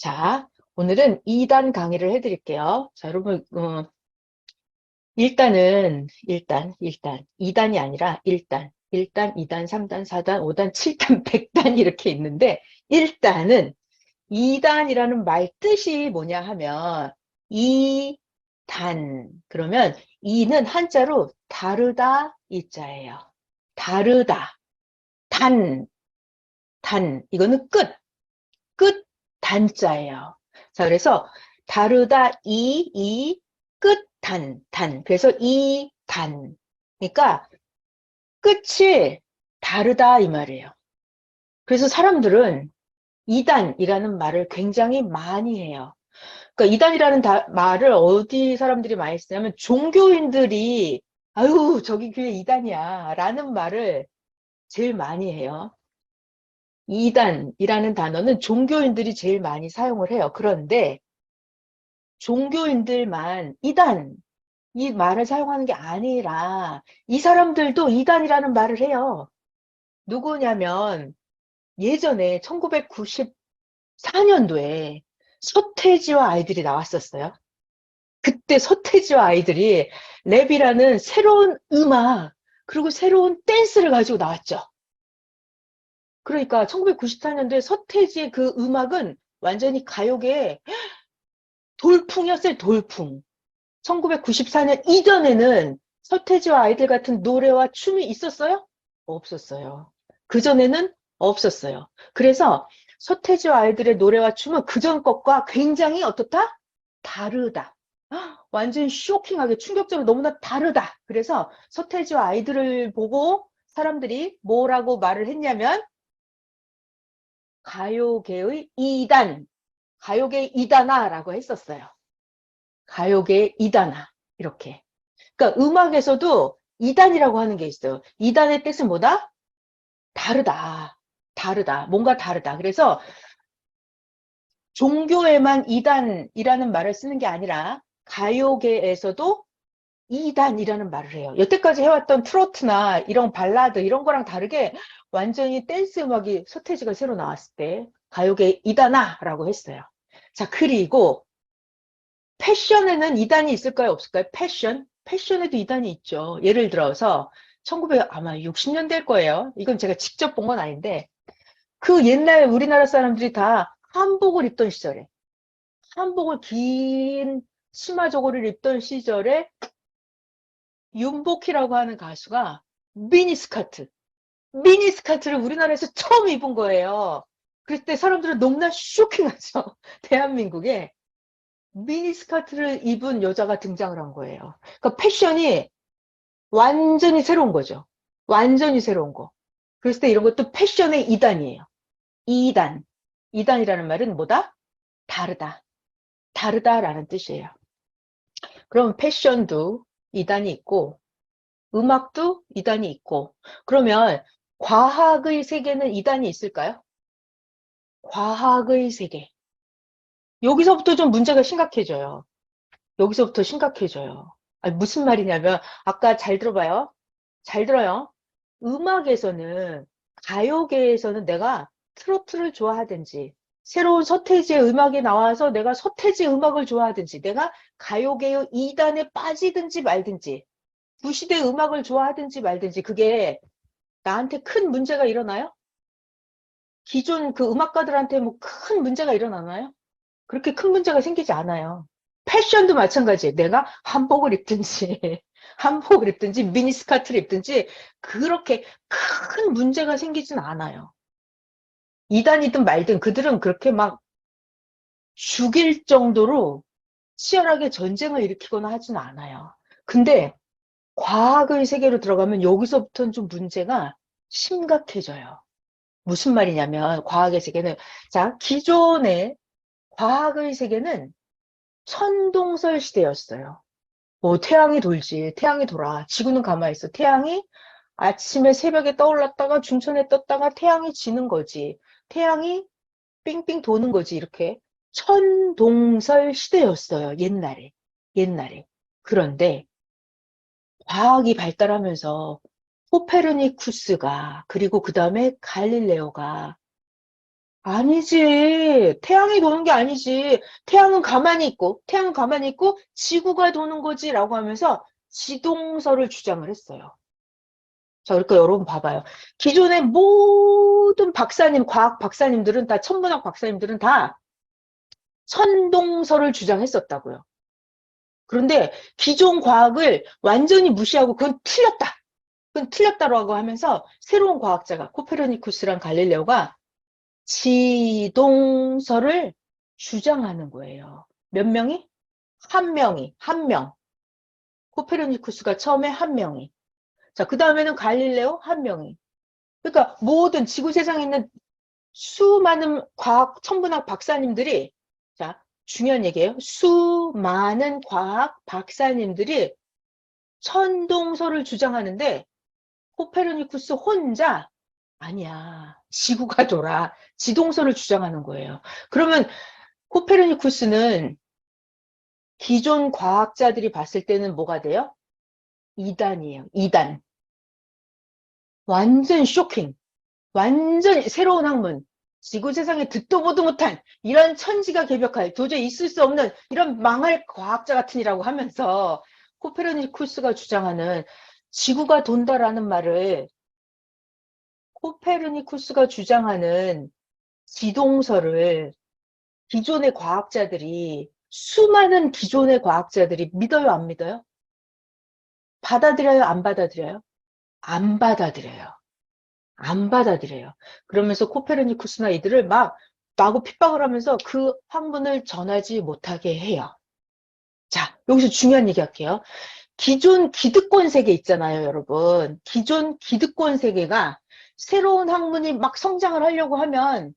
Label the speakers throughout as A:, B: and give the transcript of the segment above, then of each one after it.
A: 자, 오늘은 2단 강의를 해드릴게요. 자, 여러분, 일단 2단이 아니라 1단, 2단, 3단, 4단, 5단, 7단, 100단 이렇게 있는데, 1단은 2단이라는 말 뜻이 뭐냐 하면, 2단. 그러면 2는 한자로 다르다 이자예요. 다르다. 단. 이거는 끝 단자예요. 자, 그래서 다르다 끝 단. 그래서 단. 그러니까 끝이 다르다 이 말이에요. 그래서 사람들은 이단이라는 말을 굉장히 많이 해요. 그러니까 이단이라는 말을 어디 사람들이 많이 쓰냐면 종교인들이 아유 저기 교회 이단이야 라는 말을 제일 많이 해요. 이단이라는 단어는 종교인들이 제일 많이 사용을 해요. 그런데 종교인들만 이단, 이 말을 사용하는 게 아니라 이 사람들도 이단이라는 말을 해요. 누구냐면 예전에 1994년도에 서태지와 아이들이 나왔었어요. 그때 서태지와 아이들이 랩이라는 새로운 음악, 그리고 새로운 댄스를 가지고 나왔죠. 그러니까 1994년도에 서태지의 그 음악은 완전히 가요계의 돌풍이었어요, 돌풍. 1994년 이전에는 서태지와 아이들 같은 노래와 춤이 있었어요? 없었어요. 그전에는 없었어요. 그래서 서태지와 아이들의 노래와 춤은 그전 것과 굉장히 어떻다? 다르다. 완전 쇼킹하게 충격적으로 너무나 다르다. 그래서 서태지와 아이들을 보고 사람들이 뭐라고 말을 했냐면 가요계의 이단, 가요계의 이단아라고 했었어요. 가요계의 이단아 이렇게. 그러니까 음악에서도 이단이라고 하는 게 있어요. 이단의 뜻은 뭐다? 다르다. 뭔가 다르다. 그래서 종교에만 이단이라는 말을 쓰는 게 아니라 가요계에서도 이단이라는 말을 해요. 여태까지 해왔던 트로트나 이런 발라드 이런 거랑 다르게 완전히 댄스 음악이 서태지가 새로 나왔을 때 가요계 이단아라고 했어요. 자, 그리고 패션에는 이단이 있을까요? 없을까요? 패션에도 이단이 있죠. 예를 들어서 1900 아마 60년대일 거예요. 이건 제가 직접 본 건 아닌데 그 옛날 우리나라 사람들이 다 한복을 입던 시절에 한복을 긴 치마 저고리를 입던 시절에 윤복희라고 하는 가수가 미니스커트를 우리나라에서 처음 입은 거예요. 그때 사람들은 너무나 쇼킹하죠. 대한민국에 미니스커트를 입은 여자가 등장을 한 거예요. 그러니까 패션이 완전히 새로운 거죠. 완전히 새로운 거. 그랬을 때 이런 것도 패션의 이단이에요. 이단. 이단이라는 말은 뭐다? 다르다. 다르다라는 뜻이에요. 그럼 패션도 이단이 있고, 음악도 이단이 있고, 그러면 과학의 세계는 이단이 있을까요? 과학의 세계. 여기서부터 좀 문제가 심각해져요. 여기서부터 심각해져요. 아니, 무슨 말이냐면, 아까 잘 들어봐요. 잘 들어요. 음악에서는, 가요계에서는 내가 트로트를 좋아하든지, 새로운 서태지의 음악이 나와서 내가 서태지 음악을 좋아하든지, 내가 가요계의 이단에 빠지든지 말든지, 구시대 음악을 좋아하든지 말든지, 그게 나한테 큰 문제가 일어나요? 기존 그 음악가들한테 뭐 큰 문제가 일어나나요? 그렇게 큰 문제가 생기지 않아요. 패션도 마찬가지예요. 내가 한복을 입든지, 한복을 입든지, 미니스커트를 입든지, 그렇게 큰 문제가 생기진 않아요. 이단이든 말든 그들은 그렇게 막 죽일 정도로 치열하게 전쟁을 일으키거나 하진 않아요. 근데 과학의 세계로 들어가면 여기서부터는 좀 문제가 심각해져요. 무슨 말이냐면, 과학의 세계는, 자, 기존의 과학의 세계는 천동설 시대였어요. 뭐 태양이 돌지, 태양이 돌아. 지구는 가만히 있어. 태양이 아침에 새벽에 떠올랐다가 중천에 떴다가 태양이 지는 거지. 태양이 삥삥 도는 거지. 이렇게 천동설 시대였어요. 옛날에. 그런데 과학이 발달하면서 코페르니쿠스가 그리고 그 다음에 갈릴레오가 아니지. 태양이 도는 게 아니지. 태양은 가만히 있고, 지구가 도는 거지라고 하면서 지동설을 주장을 했어요. 자, 그러니까 여러분 봐봐요. 기존의 모든 과학 박사님들은 다, 천문학 박사님들은 다 천동설을 주장했었다고요. 그런데 기존 과학을 완전히 무시하고 그건 틀렸다. 그건 틀렸다라고 하면서 새로운 과학자가 코페르니쿠스랑 갈릴레오가 지동설을 주장하는 거예요. 몇 명이? 한 명. 코페르니쿠스가 처음에 한 명이. 자, 그 다음에는 갈릴레오 한 명이. 그러니까 모든 지구 세상에 있는 수많은 천문학 박사님들이, 자, 중요한 얘기예요. 수많은 과학 박사님들이 천동설을 주장하는데 코페르니쿠스 혼자 아니야. 지구가 돌아. 지동설을 주장하는 거예요. 그러면 코페르니쿠스는 기존 과학자들이 봤을 때는 뭐가 돼요? 이단이에요. 이단. 완전 쇼킹. 완전 새로운 학문. 지구 세상에 듣도 보도 못한 이런 천지가 개벽할 도저히 있을 수 없는 이런 망할 과학자 같으니라고 하면서 코페르니쿠스가 주장하는 지구가 돈다라는 말을 코페르니쿠스가 주장하는 지동설을 기존의 과학자들이 수많은 기존의 과학자들이 믿어요, 안 믿어요? 받아들여요, 안 받아들여요? 안 받아들여요. 안 받아들여요. 그러면서 코페르니쿠스나 이들을 막 마구 핍박을 하면서 그 학문을 전하지 못하게 해요. 자, 여기서 중요한 얘기 할게요. 기존 기득권 세계 있잖아요, 여러분. 기존 기득권 세계가 새로운 학문이 막 성장을 하려고 하면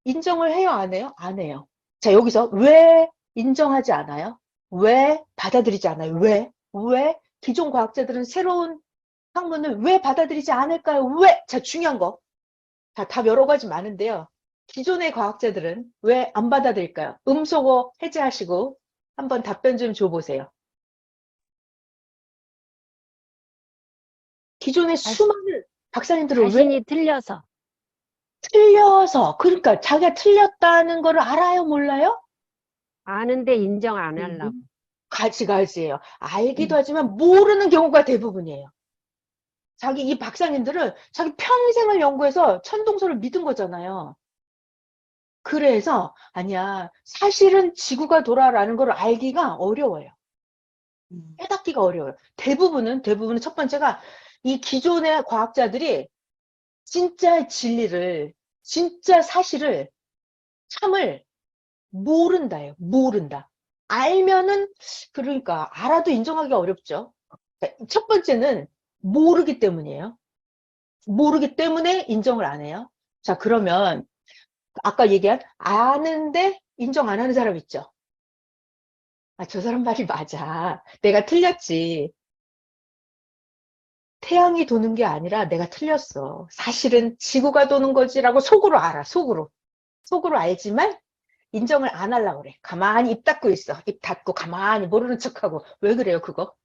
A: 인정을 해요, 안 해요? 안 해요. 자, 여기서 왜 인정하지 않아요? 왜 받아들이지 않아요? 왜 기존 과학자들은 새로운 학문을 왜 받아들이지 않을까요? 왜? 자, 중요한 거. 자, 답 여러 가지 많은데요. 기존의 과학자들은 왜 안 받아들일까요? 음소거 해제하시고 한번 답변 좀 줘보세요. 기존의 수많은 박사님들은 왜
B: 자신이 틀려서.
A: 틀려서, 그러니까 자기가 틀렸다는 거를 알아요, 몰라요?
B: 아는데 인정 안 하려고.
A: 가지가지예요. 알기도 하지만 모르는 경우가 대부분이에요. 이 박사님들은 자기 평생을 연구해서 천동설을 믿은 거잖아요. 그래서 아니야, 사실은 지구가 돌아라는 걸 알기가 어려워요. 깨닫기가 어려워요. 대부분은 첫 번째가 이 기존의 과학자들이 진짜 진리를, 진짜 사실을, 참을 모른다예요. 모른다. 알면은, 그러니까 알아도 인정하기가 어렵죠. 첫 번째는 모르기 때문이에요. 모르기 때문에 인정을 안 해요. 자, 그러면 아까 얘기한 아는데 인정 안 하는 사람 있죠. 아, 저 사람 말이 맞아. 내가 틀렸지. 태양이 도는 게 아니라 내가 틀렸어. 사실은 지구가 도는 거지라고 속으로 알아. 속으로 알지만 인정을 안 하려고 그래. 가만히 입 닫고 있어. 입 닫고 가만히 모르는 척하고. 왜 그래요, 그거?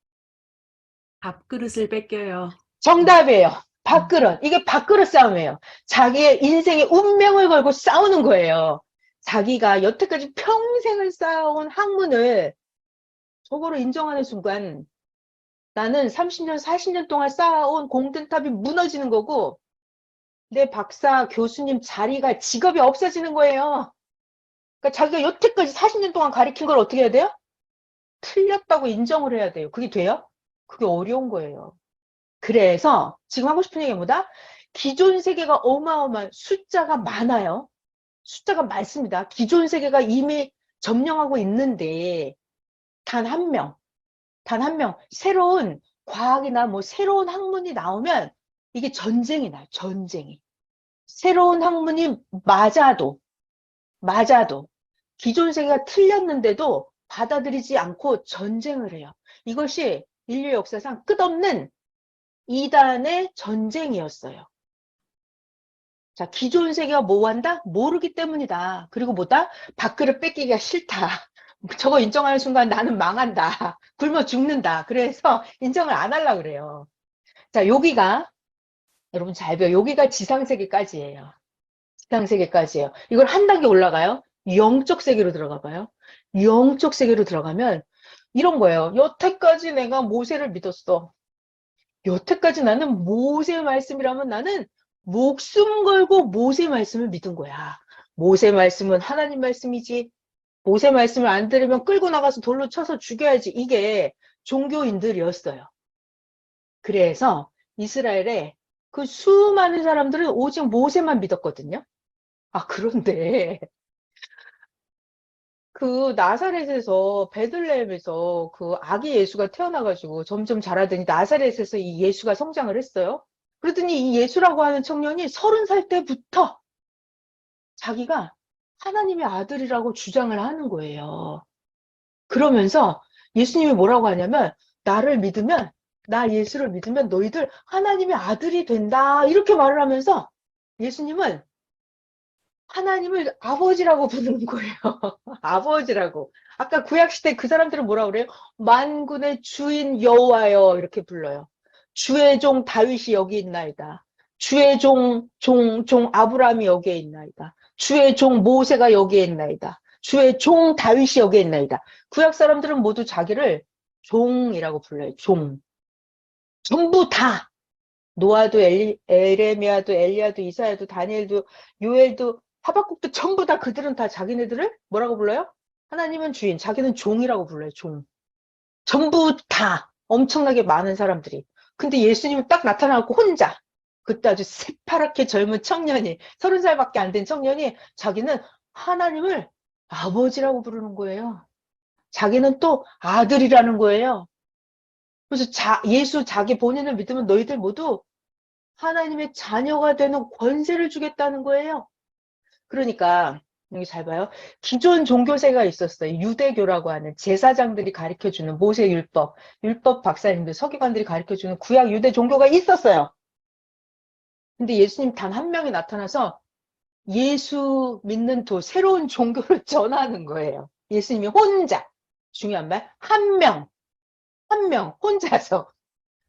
C: 밥그릇을 뺏겨요.
A: 정답이에요. 밥그릇. 이게 밥그릇 싸움이에요. 자기의 인생의 운명을 걸고 싸우는 거예요. 자기가 여태까지 평생을 쌓아온 학문을 저거로 인정하는 순간 나는 30년, 40년 동안 쌓아온 공든탑이 무너지는 거고 내 박사 교수님 자리가 직업이 없어지는 거예요. 그러니까 자기가 여태까지 40년 동안 가르친 걸 어떻게 해야 돼요? 틀렸다고 인정을 해야 돼요. 그게 돼요? 그게 어려운 거예요. 그래서 지금 하고 싶은 얘기가 뭐다? 기존 세계가 어마어마한 숫자가 많아요. 숫자가 많습니다. 기존 세계가 이미 점령하고 있는데 단 한 명, 새로운 과학이나 뭐 새로운 학문이 나오면 이게 전쟁이 나요. 전쟁이. 새로운 학문이 맞아도 기존 세계가 틀렸는데도 받아들이지 않고 전쟁을 해요. 이것이 인류 역사상 끝없는 이단의 전쟁이었어요. 자, 기존 세계가 뭐 한다? 모르기 때문이다. 그리고 뭐다? 밥그릇 뺏기기가 싫다. 저거 인정하는 순간 나는 망한다. 굶어 죽는다. 그래서 인정을 안 하려고 그래요. 자, 여기가, 여러분 잘 배워. 여기가 지상세계까지예요. 지상 세계까지예요. 이걸 한 단계 올라가요. 영적 세계로 들어가 봐요. 영적 세계로 들어가면 이런 거예요. 여태까지 내가 모세를 믿었어. 여태까지 나는 모세 말씀이라면 나는 목숨 걸고 모세 말씀을 믿은 거야. 모세 말씀은 하나님 말씀이지. 모세 말씀을 안 들으면 끌고 나가서 돌로 쳐서 죽여야지. 이게 종교인들이었어요. 그래서 이스라엘에 그 수많은 사람들은 오직 모세만 믿었거든요. 아, 그런데 그 나사렛에서 베들레헴에서 그 아기 예수가 태어나가지고 점점 자라더니 나사렛에서 이 예수가 성장을 했어요. 그러더니 이 예수라고 하는 청년이 30살 때부터 자기가 하나님의 아들이라고 주장을 하는 거예요. 그러면서 예수님이 뭐라고 하냐면 나를 믿으면 나 예수를 믿으면 너희들 하나님의 아들이 된다 이렇게 말을 하면서 예수님은 하나님을 아버지라고 부르는 거예요. 아버지라고. 아까 구약시대 그 사람들은 뭐라고 그래요? 만군의 주인 여호와여 이렇게 불러요. 주의 종 다윗이 여기 있나이다. 주의 종 아브라함이 여기에 있나이다. 주의 종 모세가 여기에 있나이다. 주의 종 다윗이 여기에 있나이다. 구약 사람들은 모두 자기를 종이라고 불러요. 종. 전부 다. 노아도 에레미야도 엘리야도 이사야도 다니엘도 요엘도 하박국도 전부 다 그들은 다 자기네들을 뭐라고 불러요? 하나님은 주인, 자기는 종이라고 불러요. 종. 전부 다 엄청나게 많은 사람들이. 근데 예수님은 딱 나타나고 혼자. 그때 아주 새파랗게 젊은 청년이 30살밖에 안 된 청년이 자기는 하나님을 아버지라고 부르는 거예요. 자기는 또 아들이라는 거예요. 그래서 예수 자기 본인을 믿으면 너희들 모두 하나님의 자녀가 되는 권세를 주겠다는 거예요. 그러니까 여기 잘 봐요. 기존 종교세가 있었어요. 유대교라고 하는 제사장들이 가르쳐주는 모세 율법 박사님들, 서기관들이 가르쳐주는 구약 유대 종교가 있었어요. 근데 예수님 단 한 명이 나타나서 예수 믿는 새로운 종교를 전하는 거예요. 예수님이 혼자. 중요한 말, 한 명, 혼자서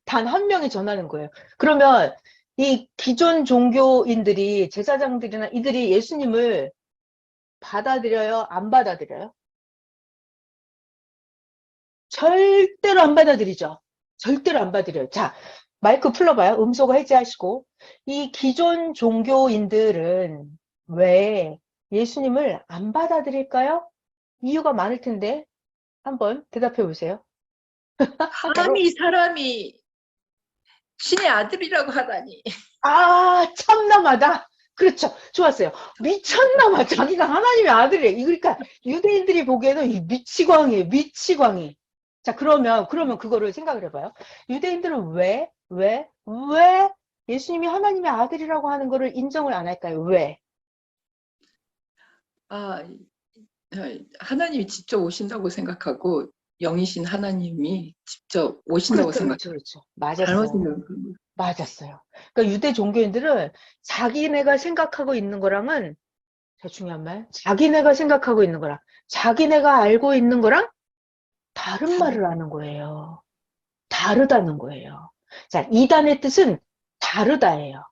A: 단 한 명이 전하는 거예요. 그러면 이 기존 종교인들이, 제사장들이나 이들이 예수님을 받아들여요? 안 받아들여요? 절대로 안 받아들이죠. 절대로 안 받아들여요. 자, 마이크 풀러봐요. 음소거 해제하시고. 이 기존 종교인들은 왜 예수님을 안 받아들일까요? 이유가 많을 텐데 한번 대답해 보세요.
D: 감히 사람이 신의 아들이라고 하다니.
A: 아, 참남하다. 그렇죠. 좋았어요. 미쳤나봐. 자기가 하나님의 아들이에요. 그러니까 유대인들이 보기에는 이 미치광이에요. 미치광이. 자, 그러면 그거를 생각을 해봐요. 유대인들은 왜 예수님이 하나님의 아들이라고 하는 거를 인정을 안 할까요? 왜?
D: 아, 하나님이 직접 오신다고 생각하고 영이신 하나님이 직접 오신다고 생각해요.
A: 그렇죠. 맞았어요.
D: 잘못은
A: 맞았어요. 그러니까 유대 종교인들은 자기네가 생각하고 있는 거랑은, 자, 중요한 말, 자기네가 생각하고 있는 거랑, 자기네가 알고 있는 거랑 다른 말을 하는 거예요. 다르다는 거예요. 자, 이단의 뜻은 다르다예요.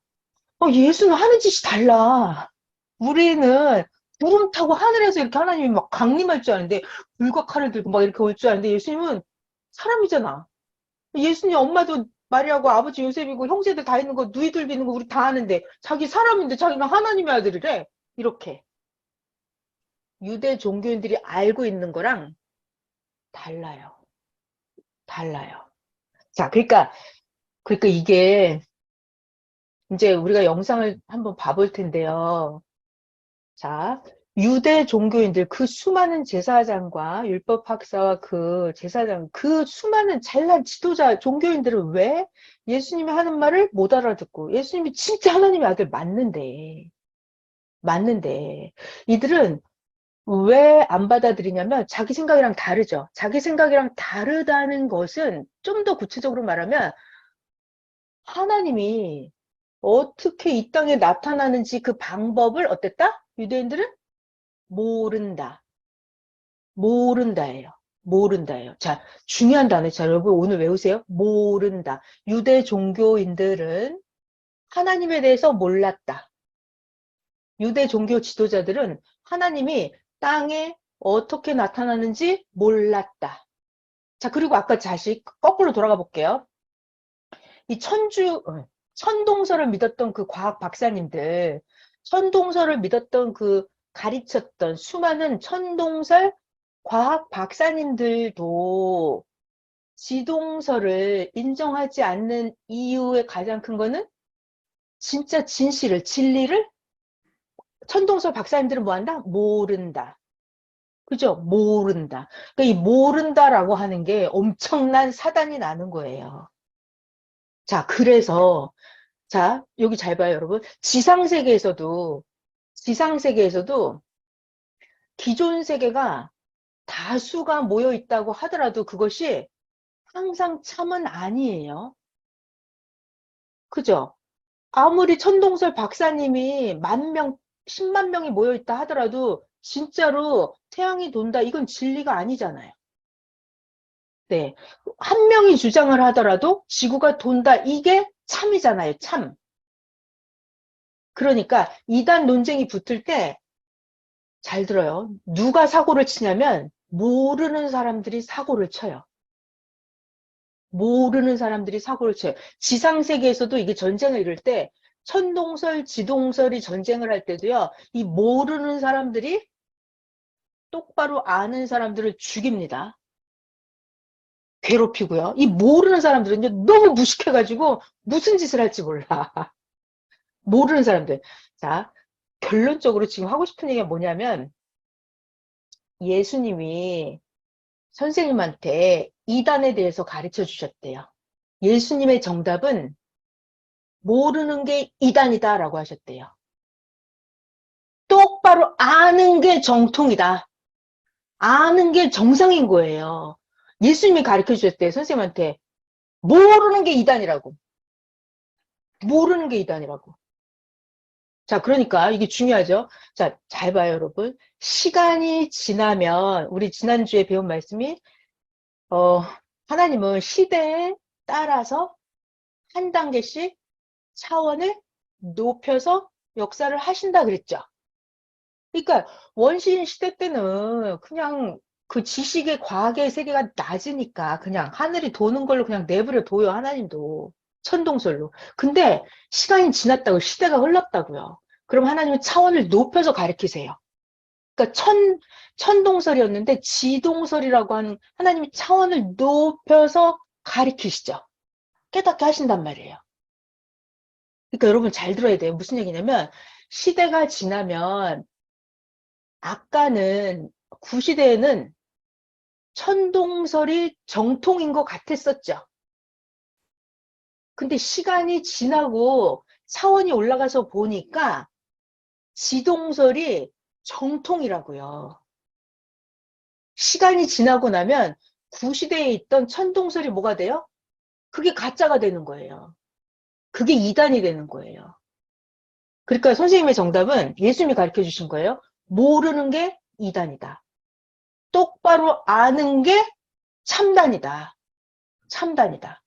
A: 예수는 하는 짓이 달라. 우리는 구름 타고 하늘에서 이렇게 하나님이 막 강림할 줄 아는데, 불과 칼을 들고 막 이렇게 올 줄 아는데, 예수님은 사람이잖아. 예수님 엄마도 마리아고 아버지 요셉이고 형제들 다 있는 거, 누이들 믿는 거 우리 다 아는데, 자기 사람인데 자기가 하나님의 아들이래. 이렇게. 유대 종교인들이 알고 있는 거랑 달라요. 달라요. 자, 그러니까 이게 이제 우리가 영상을 한번 봐볼 텐데요. 자, 유대 종교인들, 그 수많은 제사장과 율법 학사와 그 제사장, 그 수많은 잘난 지도자 종교인들은 왜 예수님이 하는 말을 못 알아듣고, 예수님이 진짜 하나님의 아들 맞는데 이들은 왜 안 받아들이냐면 자기 생각이랑 다르죠. 자기 생각이랑 다르다는 것은 좀 더 구체적으로 말하면 하나님이 어떻게 이 땅에 나타나는지 그 방법을 어땠다? 유대인들은 모른다예요. 자, 중요한 단어. 자, 여러분 오늘 외우세요. 모른다. 유대 종교인들은 하나님에 대해서 몰랐다. 유대 종교 지도자들은 하나님이 땅에 어떻게 나타나는지 몰랐다. 자, 그리고 아까 다시 거꾸로 돌아가 볼게요. 이 천동설을 믿었던 그 과학 박사님들, 천동설을 믿었던 그 가르쳤던 수많은 천동설 과학 박사님들도 지동설을 인정하지 않는 이유의 가장 큰 거는 진짜 진실을, 진리를 천동설 박사님들은 뭐 한다? 모른다. 그죠? 모른다. 그러니까 이 모른다라고 하는 게 엄청난 사단이 나는 거예요. 자, 그래서, 자, 여기 잘 봐요, 여러분. 지상세계에서도 기존 세계가 다수가 모여 있다고 하더라도 그것이 항상 참은 아니에요. 그죠? 아무리 천동설 박사님이 10,000명, 10만 명이 모여 있다 하더라도 진짜로 태양이 돈다. 이건 진리가 아니잖아요. 네. 한 명이 주장을 하더라도 지구가 돈다. 이게 참이잖아요. 참. 그러니까 이단 논쟁이 붙을 때 잘 들어요. 누가 사고를 치냐면 모르는 사람들이 사고를 쳐요. 모르는 사람들이 사고를 쳐요. 지상세계에서도 이게 전쟁을 이룰 때 천동설, 지동설이 전쟁을 할 때도요. 이 모르는 사람들이 똑바로 아는 사람들을 죽입니다. 괴롭히고요. 이 모르는 사람들은 너무 무식해가지고 무슨 짓을 할지 몰라. 모르는 사람들. 자, 결론적으로 지금 하고 싶은 얘기가 뭐냐면 예수님이 선생님한테 이단에 대해서 가르쳐 주셨대요. 예수님의 정답은 모르는 게 이단이다 라고 하셨대요. 똑바로 아는 게 정통이다. 아는 게 정상인 거예요. 예수님이 가르쳐 주셨대요. 선생님한테 모르는 게 이단이라고. 모르는 게 이단이라고. 자, 그러니까 이게 중요하죠. 자, 잘 봐요, 여러분. 시간이 지나면 우리 지난주에 배운 말씀이 하나님은 시대에 따라서 한 단계씩 차원을 높여서 역사를 하신다 그랬죠. 그러니까 원시인 시대 때는 그냥 그 지식의 과학의 세계가 낮으니까 그냥 하늘이 도는 걸로 그냥 내버려 둬요. 하나님도 천동설로. 근데 시간이 지났다고 시대가 흘렀다고요. 그럼 하나님은 차원을 높여서 가르치세요. 그러니까 천동설이었는데 지동설이라고 하는 하나님이 차원을 높여서 가르치시죠. 깨닫게 하신단 말이에요. 그러니까 여러분 잘 들어야 돼요. 무슨 얘기냐면 시대가 지나면 아까는 구시대에는 천동설이 정통인 것 같았었죠. 근데 시간이 지나고 차원이 올라가서 보니까 지동설이 정통이라고요. 시간이 지나고 나면 구시대에 있던 천동설이 뭐가 돼요? 그게 가짜가 되는 거예요. 그게 이단이 되는 거예요. 그러니까 선생님의 정답은 예수님이 가르쳐 주신 거예요. 모르는 게 이단이다. 똑바로 아는 게 참단이다. 참단이다.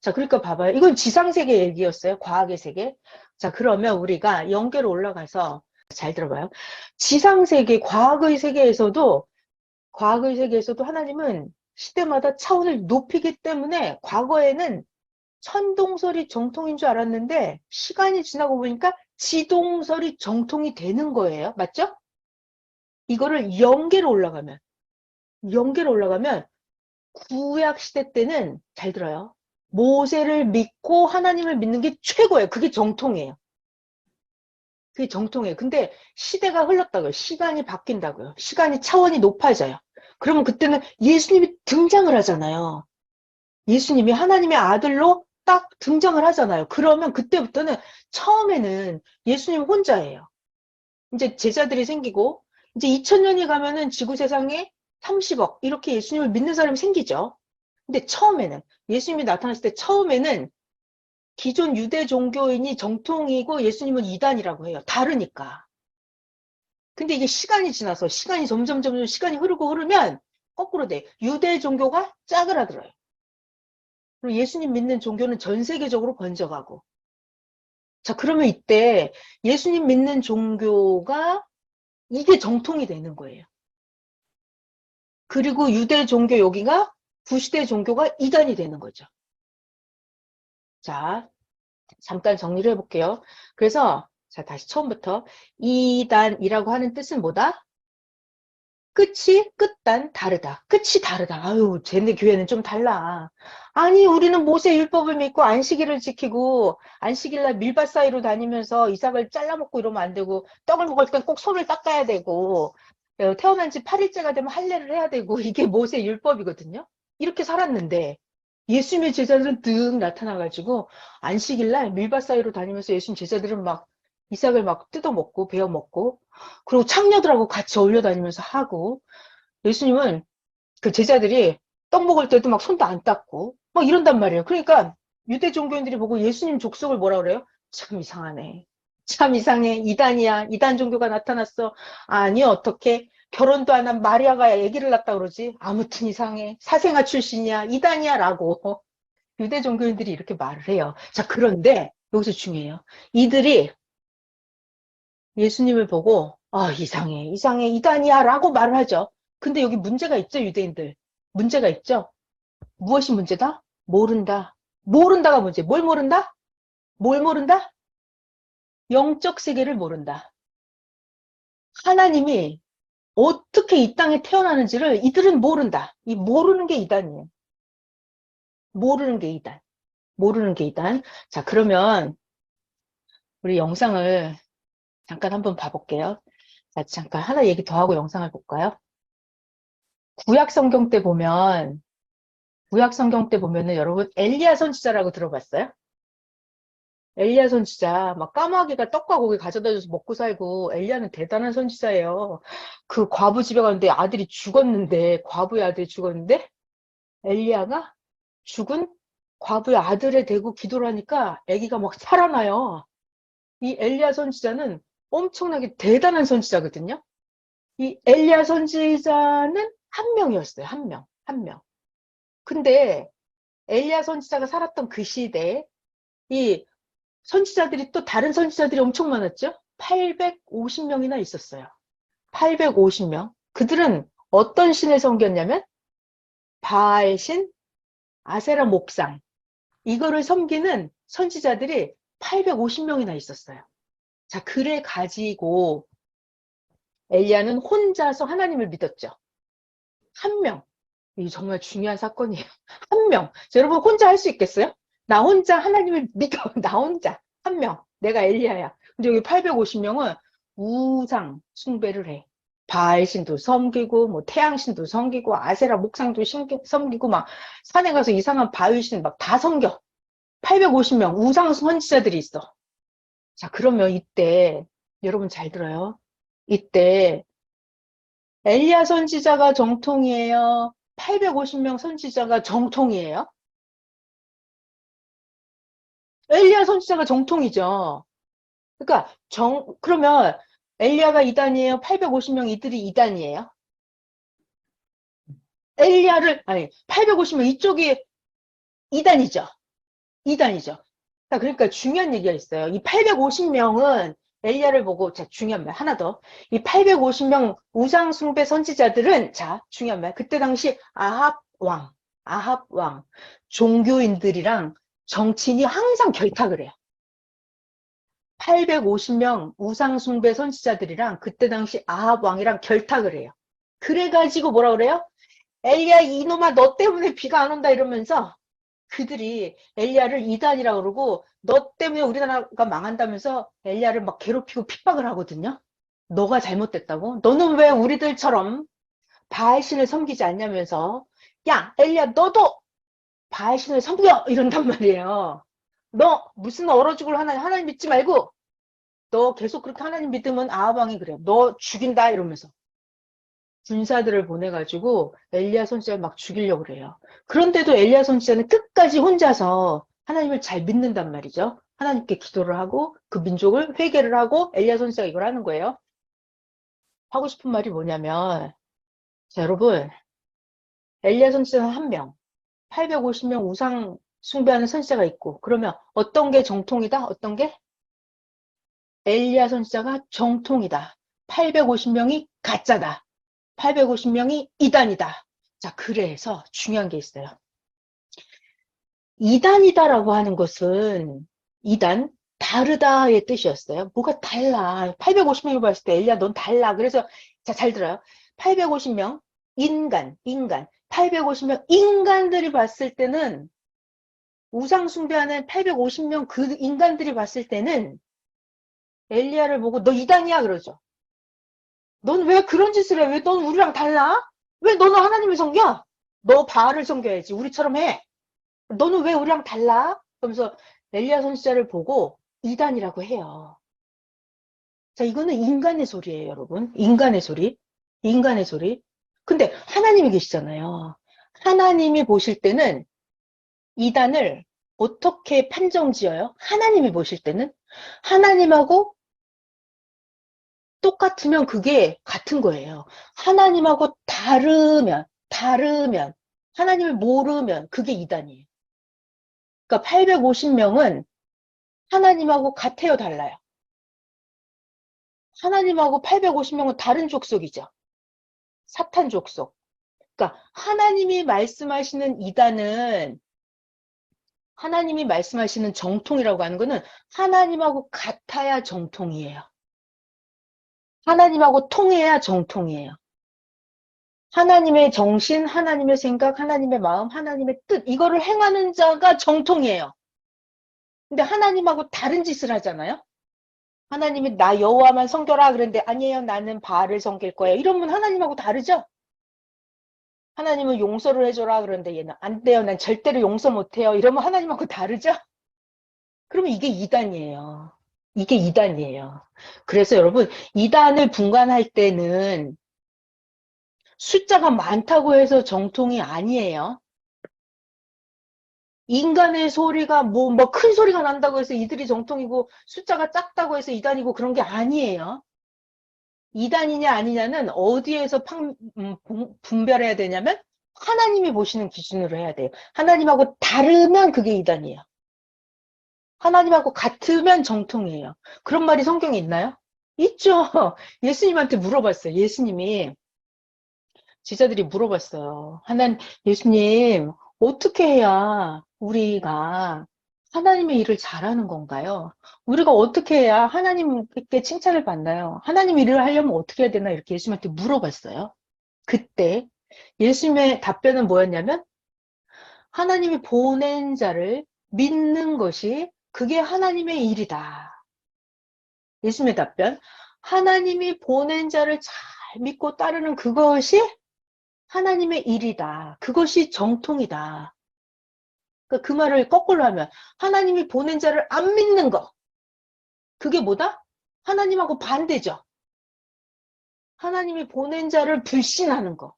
A: 자, 그러니까 봐봐요. 이건 지상세계 얘기였어요. 과학의 세계. 자, 그러면 우리가 연계로 올라가서 잘 들어봐요. 지상세계, 과학의 세계에서도 하나님은 시대마다 차원을 높이기 때문에 과거에는 천동설이 정통인 줄 알았는데 시간이 지나고 보니까 지동설이 정통이 되는 거예요. 맞죠? 이거를 연계로 올라가면 구약 시대 때는 잘 들어요. 모세를 믿고 하나님을 믿는 게 최고예요. 그게 정통이에요. 그게 정통이에요. 근데 시대가 흘렀다고요. 시간이 바뀐다고요. 시간이 차원이 높아져요. 그러면 그때는 예수님이 등장을 하잖아요. 예수님이 하나님의 아들로 딱 등장을 하잖아요. 그러면 그때부터는 처음에는 예수님 혼자예요. 이제 제자들이 생기고 이제 2000년이 가면은 지구 세상에 30억 이렇게 예수님을 믿는 사람이 생기죠. 근데 처음에는 예수님이 나타났을 때 처음에는 기존 유대 종교인이 정통이고 예수님은 이단이라고 해요. 다르니까. 근데 이게 시간이 지나서 시간이 점점 시간이 흐르면 거꾸로 돼. 유대 종교가 짜그라들어요. 그리고 예수님 믿는 종교는 전 세계적으로 번져가고 자, 그러면 이때 예수님 믿는 종교가 이게 정통이 되는 거예요. 그리고 유대 종교 여기가 구시대 종교가 이단이 되는 거죠. 자, 잠깐 정리를 해볼게요. 그래서 자, 다시 처음부터 이단이라고 하는 뜻은 뭐다? 끝이 끝단 다르다. 끝이 다르다. 아유, 쟤네 교회는 좀 달라. 아니, 우리는 모세 율법을 믿고 안식일을 지키고 안식일날 밀밭 사이로 다니면서 이삭을 잘라먹고 이러면 안 되고 떡을 먹을 땐 꼭 손을 닦아야 되고 태어난 지 8일째가 되면 할례를 해야 되고 이게 모세 율법이거든요. 이렇게 살았는데 예수님의 제자들은 득 나타나가지고 안식일날 밀밭 사이로 다니면서 예수님 제자들은 막 이삭을 막 뜯어먹고 베어먹고 그리고 창녀들하고 같이 어울려 다니면서 하고 예수님은 그 제자들이 떡 먹을 때도 막 손도 안 닦고 막 이런단 말이에요. 그러니까 유대 종교인들이 보고 예수님 족속을 뭐라 그래요? 참 이상하네. 참 이상해. 이단이야. 이단 종교가 나타났어. 아니 어떻게 결혼도 안 한 마리아가 아기를 낳았다 그러지? 아무튼 이상해. 사생아 출신이야. 이단이야 라고 유대 종교인들이 이렇게 말을 해요. 자, 그런데 여기서 중요해요. 이들이 예수님을 보고 이상해, 이상해, 이단이야 라고 말을 하죠. 근데 여기 문제가 있죠, 유대인들. 문제가 있죠. 무엇이 문제다? 모른다. 모른다가 문제. 뭘 모른다? 뭘 모른다? 영적 세계를 모른다. 하나님이 어떻게 이 땅에 태어나는지를 이들은 모른다. 이 모르는 게 이단이에요. 모르는 게 이단. 모르는 게 이단. 자, 그러면 우리 영상을 잠깐 한번 봐볼게요. 자, 잠깐 하나 얘기 더 하고 영상을 볼까요? 구약 성경 때 보면은 여러분 엘리야 선지자라고 들어봤어요? 엘리야 선지자 막 까마귀가 떡과 고기 가져다 줘서 먹고 살고 엘리야는 대단한 선지자예요. 그 과부 집에 갔는데 아들이 죽었는데 과부의 아들이 죽었는데 엘리야가 죽은 과부의 아들에 대고 기도를 하니까 아기가 막 살아나요. 이 엘리야 선지자는 엄청나게 대단한 선지자거든요. 이 엘리야 선지자는 한 명이었어요. 한 명. 한 명. 근데 엘리야 선지자가 살았던 그 시대에 이 선지자들이 또 다른 선지자들이 엄청 많았죠? 850명이나 있었어요. 850명. 그들은 어떤 신을 섬겼냐면 바알신, 아세라 목상 이거를 섬기는 선지자들이 850명이나 있었어요. 자, 그래 가지고 엘리야는 혼자서 하나님을 믿었죠. 한 명. 이게 정말 중요한 사건이에요. 한 명. 자, 여러분 혼자 할 수 있겠어요? 나 혼자 하나님을 믿어. 나 혼자. 한 명. 내가 엘리야야. 근데 여기 850명은 우상 숭배를 해. 바알신도 섬기고 뭐 태양신도 섬기고 아세라 목상도 섬기고 막 산에 가서 이상한 바위신 막 다 섬겨. 850명 우상 선지자들이 있어. 자, 그러면 이때 여러분 잘 들어요. 이때 엘리야 선지자가 정통이에요? 850명 선지자가 정통이에요? 엘리야 선지자가 정통이죠. 그러니까 그러면 엘리야가 이단이에요? 850명 이들이 이단이에요? 엘리야를 아니 850명 이쪽이 이단이죠. 이단이죠. 자, 그러니까 중요한 얘기가 있어요. 이 850명은 엘리야를 보고 자, 중요한 말 하나 더. 이 850명 우상 숭배 선지자들은 자, 중요한 말. 그때 당시 아합 왕 종교인들이랑 정치인이 항상 결탁을 해요. 850명 우상 숭배 선지자들이랑 그때 당시 아합 왕이랑 결탁을 해요. 그래가지고 뭐라 그래요? 엘리야 이놈아 너 때문에 비가 안 온다 이러면서 그들이 엘리야를 이단이라고 그러고 너 때문에 우리나라가 망한다면서 엘리야를 막 괴롭히고 핍박을 하거든요. 너가 잘못됐다고? 너는 왜 우리들처럼 바알신을 섬기지 않냐면서 야 엘리야 너도 바알신을 섬겨 이런단 말이에요. 너 무슨 얼어 죽을 하나님 믿지 말고 너 계속 그렇게 하나님 믿으면 아합왕이 그래. 너 죽인다 이러면서 군사들을 보내가지고 엘리야 선지자를 막 죽이려고 그래요. 그런데도 엘리야 선지자는 끝까지 혼자서 하나님을 잘 믿는단 말이죠. 하나님께 기도를 하고 그 민족을 회개를 하고 엘리야 선지자가 이걸 하는 거예요. 하고 싶은 말이 뭐냐면 자, 여러분 엘리야 선지자는 한 명, 850명 우상 숭배하는 선지자가 있고 그러면 어떤 게 정통이다? 어떤 게? 엘리야 선지자가 정통이다. 850명이 가짜다. 850명이 이단이다. 자, 그래서 중요한 게 있어요. 이단이다라고 하는 것은 이단, 다르다의 뜻이었어요. 뭐가 달라. 850명이 봤을 때 엘리야 넌 달라. 그래서 자, 잘 들어요. 850명 인간 850명 인간들이 봤을 때는 우상 숭배하는 850명 그 인간들이 봤을 때는 엘리야를 보고 너 이단이야 그러죠. 넌 왜 그런 짓을 해? 왜 넌 우리랑 달라? 왜 너는 하나님을 섬겨? 너 바알을 섬겨야지. 우리처럼 해. 너는 왜 우리랑 달라? 그러면서 엘리야 선지자를 보고 이단이라고 해요. 자, 이거는 인간의 소리예요, 여러분. 인간의 소리. 인간의 소리. 근데 하나님이 계시잖아요. 하나님이 보실 때는 이단을 어떻게 판정 지어요? 하나님이 보실 때는 하나님하고 똑같으면 그게 같은 거예요. 하나님하고 다르면, 하나님을 모르면 그게 이단이에요. 그러니까 850명은 하나님하고 같아요, 달라요? 하나님하고 850명은 다른 족속이죠. 사탄 족속. 그러니까 하나님이 말씀하시는 이단은 하나님이 말씀하시는 정통이라고 하는 거는 하나님하고 같아야 정통이에요. 하나님하고 통해야 정통이에요. 하나님의 정신, 하나님의 생각, 하나님의 마음, 하나님의 뜻 이거를 행하는 자가 정통이에요. 근데 하나님하고 다른 짓을 하잖아요. 하나님이 나 여호와만 섬겨라 그랬는데 아니에요. 나는 바알을 섬길 거예요. 이러면 하나님하고 다르죠. 하나님은 용서를 해줘라 그러는데 얘는 안 돼요. 난 절대로 용서 못해요. 이러면 하나님하고 다르죠. 그러면 이게 이단이에요. 이게 이단이에요. 그래서 여러분 이단을 분간할 때는 숫자가 많다고 해서 정통이 아니에요. 인간의 소리가 뭐 큰 소리가 난다고 해서 이들이 정통이고 숫자가 작다고 해서 이단이고 그런 게 아니에요. 이단이냐 아니냐는 어디에서 분별해야 되냐면 하나님이 보시는 기준으로 해야 돼요. 하나님하고 다르면 그게 이단이에요. 하나님하고 같으면 정통이에요. 그런 말이 성경에 있나요? 있죠. 예수님한테 물어봤어요. 예수님이 제자들이 물어봤어요. 예수님, 어떻게 해야 우리가 하나님의 일을 잘하는 건가요? 우리가 어떻게 해야 하나님께 칭찬을 받나요? 하나님 일을 하려면 어떻게 해야 되나? 이렇게 예수님한테 물어봤어요. 그때 예수님의 답변은 뭐였냐면 하나님이 보낸 자를 믿는 것이 그게 하나님의 일이다. 예수님의 답변, 하나님이 보낸 자를 잘 믿고 따르는 그것이 하나님의 일이다. 그것이 정통이다. 그러니까 그 말을 거꾸로 하면 하나님이 보낸 자를 안 믿는 거. 그게 뭐다? 하나님하고 반대죠. 하나님이 보낸 자를 불신하는 거.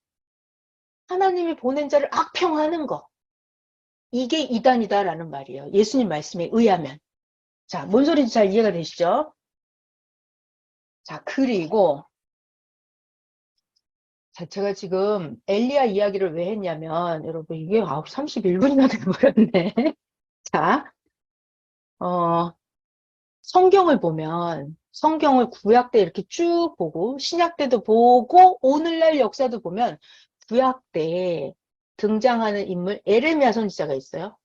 A: 하나님이 보낸 자를 악평하는 거. 이게 이단이다라는 말이에요. 예수님 말씀에 의하면. 자, 뭔 소리인지 잘 이해가 되시죠? 자, 그리고 자, 제가 지금 엘리야 이야기를 왜 했냐면 여러분 이게 9시 31분이나 돼버렸네. 자, 성경을 보면 성경을 구약 때 이렇게 쭉 보고 신약 때도 보고 오늘날 역사도 보면 구약 때 등장하는 인물 에레미야 선지자가 있어요.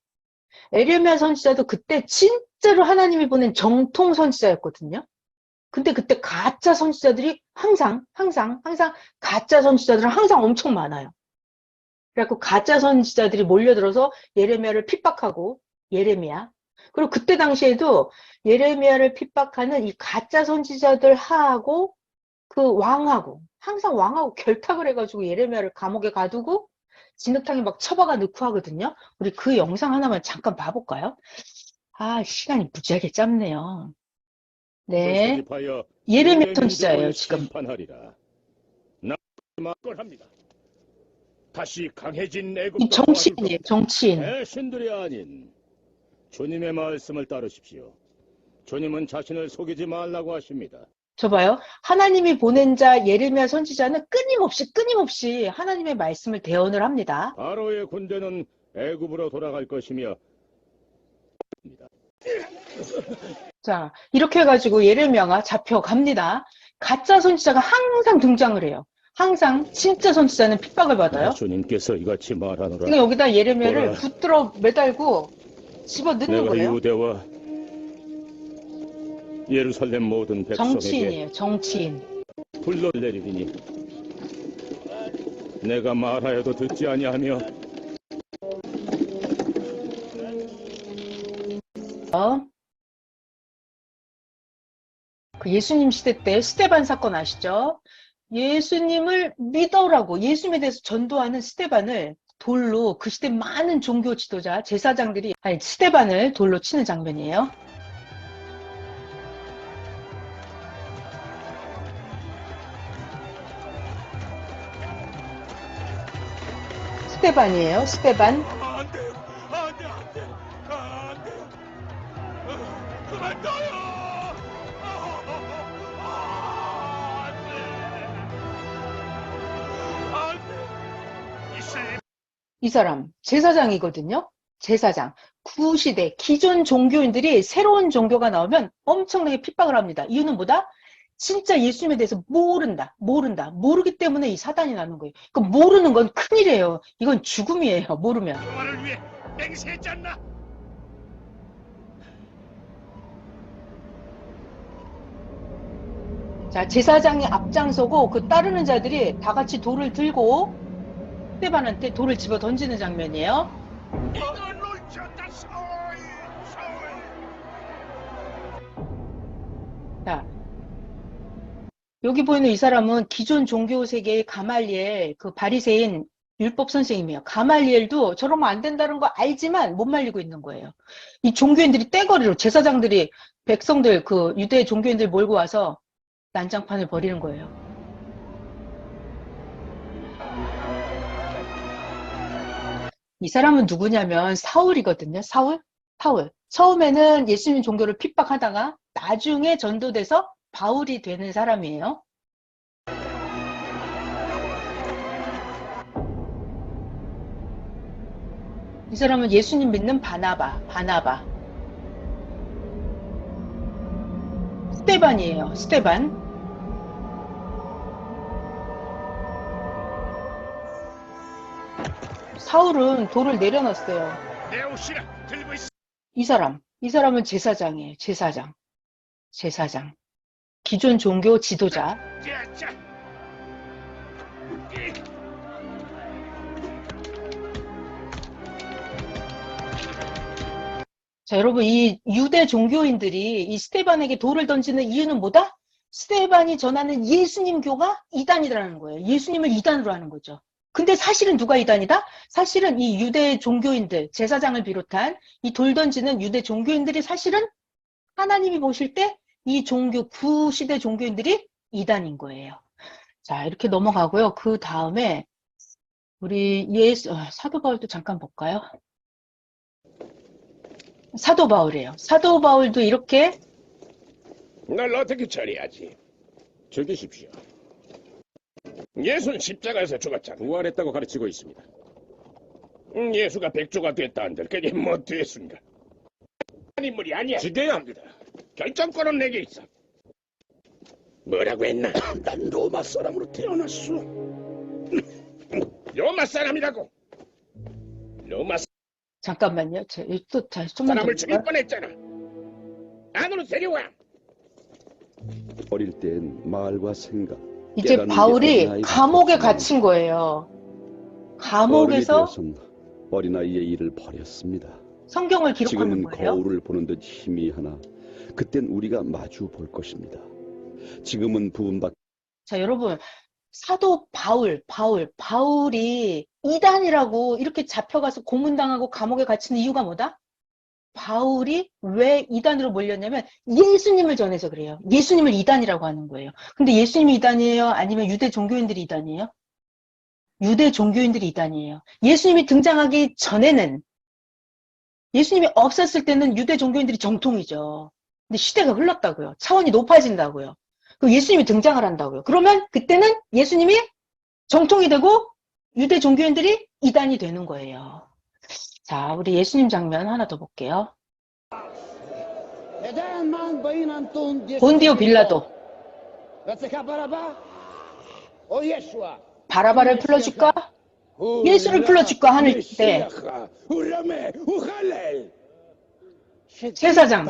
A: 에레미야 선지자도 그때 진짜로 하나님이 보낸 정통 선지자였거든요. 근데 그때 가짜 선지자들이 항상 가짜 선지자들은 항상 엄청 많아요. 그래갖고 가짜 선지자들이 몰려들어서 예레미야를 핍박하고 예레미야. 그리고 그때 당시에도 예레미야를 핍박하는 이 가짜 선지자들하고 그 왕하고 항상 왕하고 결탁을 해가지고 예레미야를 감옥에 가두고 진흙탕에 막 처박아 넣고 하거든요. 우리 그 영상 하나만 잠깐 봐볼까요? 아, 시간이 무지하게 짧네요. 네.
E: 소집하여
A: 예레미야
E: 유대
A: 선지자예요,
E: 민족을
A: 지금.
E: 심판하리라. 나걸 합니다. 다시 강해진
A: 이
E: 애굽도
A: 정치인이에요, 정치인.
E: 배신들이 아닌 주님의 말씀을 따르십시오. 주님은 자신을 속이지 말라고 하십니다.
A: 저 봐요. 하나님이 보낸 자 예레미야 선지자는 끊임없이 하나님의 말씀을 대언을 합니다.
E: 바로의 군대는 애굽으로 돌아갈 것이며
A: 자, 이렇게 해가지고 예레미야가 잡혀갑니다. 가짜 선지자가 항상 등장을 해요. 항상 진짜 선지자는 핍박을 받아요.
E: 주님께서 이같이 말하노라.
A: 그러니까 여기다 예레미야를
E: 보라.
A: 붙들어 매달고 집어 넣는
E: 내가
A: 거예요.
E: 유대와 예루살렘 모든 백성에게
A: 정치인이에요. 정치인.
E: 불러내리리니 내가 말하여도 듣지 아니하며
A: 그 예수님 시대 때 스데반 사건 아시죠? 예수님을 믿어라고 예수님에 대해서 전도하는 스데반을 돌로 그 시대 많은 종교 지도자, 제사장들이 스데반을 돌로 치는 장면이에요. 스데반이에요. 스데반.
E: 안 돼요. 안 돼. 안 돼. 안 돼요. 그만둬요. 안 돼.
A: 이 사람 제사장이거든요. 제사장. 구시대 기존 종교인들이 새로운 종교가 나오면 엄청나게 핍박을 합니다. 이유는 뭐다? 진짜 예수님에 대해서 모른다. 모르기 때문에 이 사단이 나는 거예요. 그 모르는 건 큰일이에요. 이건 죽음이에요. 모르면.
E: 평화를 위해 맹세했지 않나?
A: 자, 제사장이 앞장서고 그 따르는 자들이 다 같이 돌을 들고 스데반한테 돌을 집어 던지는 장면이에요.
E: 이걸 놓쳤다. 사울.
A: 자, 여기 보이는 이 사람은 기존 종교 세계의 가말리엘, 그 바리새인 율법 선생님이에요. 가말리엘도 저러면 안 된다는 거 알지만 못 말리고 있는 거예요. 이 종교인들이 떼거리로 제사장들이 백성들 그 유대 종교인들 몰고 와서 난장판을 벌이는 거예요. 이 사람은 누구냐면 사울이거든요. 사울. 처음에는 예수님 종교를 핍박하다가 나중에 전도돼서 바울이 되는 사람이에요. 이 사람은 예수님 믿는 바나바. 스데반이에요. 스데반. 사울은 돌을 내려놨어요.
E: 내 옷이라 들고 있어.
A: 이 사람은 제사장이에요. 제사장. 기존 종교 지도자.
E: 자.
A: 자, 여러분, 이 유대 종교인들이 이 스데반에게 돌을 던지는 이유는 뭐다? 스데반이 전하는 예수님교가 이단이라는 거예요. 예수님을 이단으로 하는 거죠. 근데 사실은 누가 이단이다? 사실은 이 유대 종교인들, 제사장을 비롯한 이 돌 던지는 유대 종교인들이 사실은 하나님이 보실 때 이 종교, 구시대 종교인들이 이단인 거예요. 자, 이렇게 넘어가고요. 그 다음에 우리 사도 바울도 잠깐 볼까요? 사도 바울이에요. 사도 바울도 이렇게
F: 날 어떻게 처리하지?
E: 즐기십시오.
F: 예수는 십자가에서 죽었잖아.
E: 부활했다고 가르치고 있습니다.
F: 예수가 백조가 됐다 한들 그게 뭐 됐습니까? 인물이 아니야.
E: 죽여야 합니다.
F: 결정권은 내게 있어. 뭐라고 했나?
E: 난 로마 사람으로 태어났어.
F: 로마 사람이라고. 로마
A: 잠깐만요. 또 다시 좀만 더
F: 사람을 죽일
A: 볼까요?
F: 뻔했잖아. 안으로 데려와.
G: 어릴 땐 말과 생각,
A: 이제
G: 깨닫는 게
A: 바울이
G: 어린아이가
A: 감옥에
G: 없었지만
A: 갇힌 거예요.
G: 어른이
A: 감옥에서
G: 되어선 어린아이의 일을 버렸습니다.
A: 성경을 기록하는
G: 지금은
A: 거예요.
G: 거울을 보는 듯 희미하나 그땐 우리가 마주 볼 것입니다. 지금은 부분밖
A: 자, 여러분, 사도 바울이 이단이라고 이렇게 잡혀가서 고문당하고 감옥에 갇히는 이유가 뭐다? 바울이 왜 이단으로 몰렸냐면 예수님을 전해서 그래요. 예수님을 이단이라고 하는 거예요. 근데 예수님이 이단이에요? 아니면 유대 종교인들이 이단이에요? 유대 종교인들이 이단이에요. 예수님이 등장하기 전에는, 예수님이 없었을 때는 유대 종교인들이 정통이죠. 근데 시대가 흘렀다고요. 차원이 높아진다고요. 그 예수님이 등장을 한다고요. 그러면 그때는 예수님이 정통이 되고 유대 종교인들이 이단이 되는 거예요. 자, 우리 예수님 장면 하나 더 볼게요. 본디오 빌라도 바라바를 풀어줄까? 예수를 불러줄까 하는 때 제사장.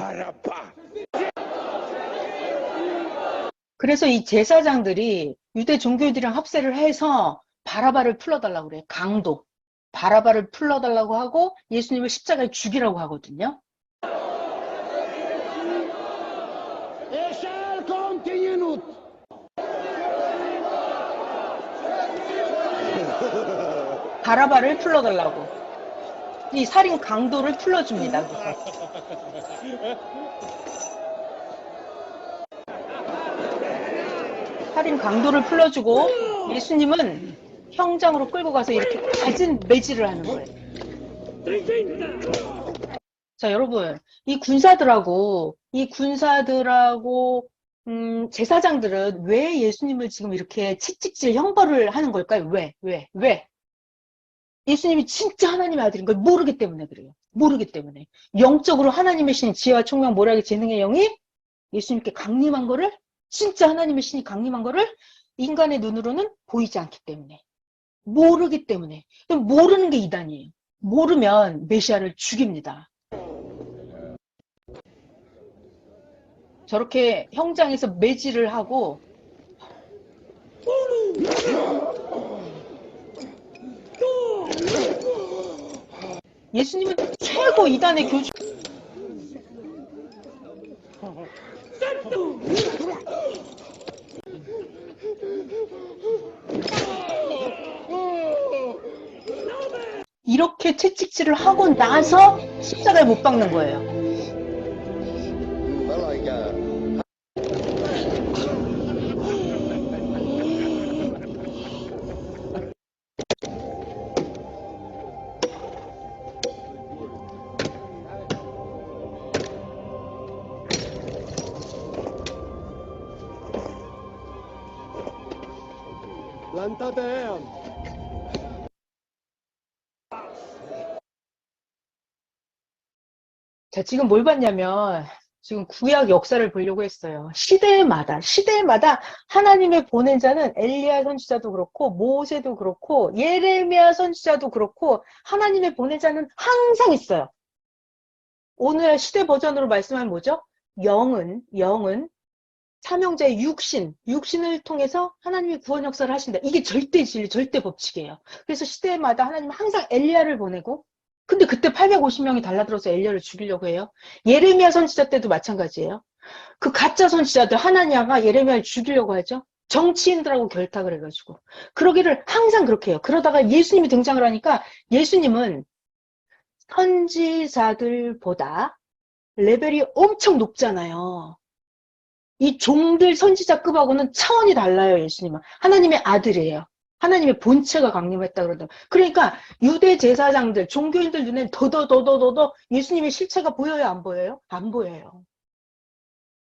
A: 그래서 이 제사장들이 유대 종교인들이랑 합세를 해서 바라바를 풀어달라고 그래요. 강도. 바라바를 풀어달라고 하고 예수님을 십자가에 죽이라고 하거든요. 바라바를 풀어달라고. 이 살인 강도를 풀어줍니다. 살인 강도를 풀어주고 예수님은 형장으로 끌고 가서 이렇게 갖은 매질을 하는 거예요. 자, 여러분, 이 군사들하고 제사장들은 왜 예수님을 지금 이렇게 채찍질 형벌을 하는 걸까요? 왜? 예수님이 진짜 하나님의 아들인 걸 모르기 때문에 그래요. 모르기 때문에. 영적으로 하나님의 신, 지혜와 총명, 모략의 재능의 영이 예수님께 강림한 거를, 진짜 하나님의 신이 강림한 거를 인간의 눈으로는 보이지 않기 때문에. 모르기 때문에. 모르는 게 이단이에요. 모르면 메시아를 죽입니다. 저렇게 형장에서 매질을 하고 예수님은 최고 이단의 교주. 이렇게 채찍질을 하고 나서 십자가에 못 박는 거예요. 자, 지금 뭘 봤냐면 지금 구약 역사를 보려고 했어요. 시대마다 하나님의 보낸 자는 엘리야 선지자도 그렇고 모세도 그렇고 예레미야 선지자도 그렇고 하나님의 보낸 자는 항상 있어요. 오늘 시대 버전으로 말씀하면 뭐죠? 영은 삼형제의 육신을 통해서 하나님이 구원 역사를 하신다. 이게 절대 진리, 절대 법칙이에요. 그래서 시대마다 하나님은 항상 엘리야를 보내고, 근데 그때 850명이 달라들어서 엘리야를 죽이려고 해요. 예레미야 선지자 때도 마찬가지예요. 그 가짜 선지자들 하나냐가 예레미야를 죽이려고 하죠. 정치인들하고 결탁을 해가지고. 그러기를 항상 그렇게 해요. 그러다가 예수님이 등장을 하니까 예수님은 선지자들보다 레벨이 엄청 높잖아요. 이 종들 선지자급하고는 차원이 달라요. 예수님은 하나님의 아들이에요. 하나님의 본체가 강림했다 그러다. 그러니까 유대 제사장들, 종교인들 눈엔 더더 예수님의 실체가 보여요, 안 보여요? 안 보여요.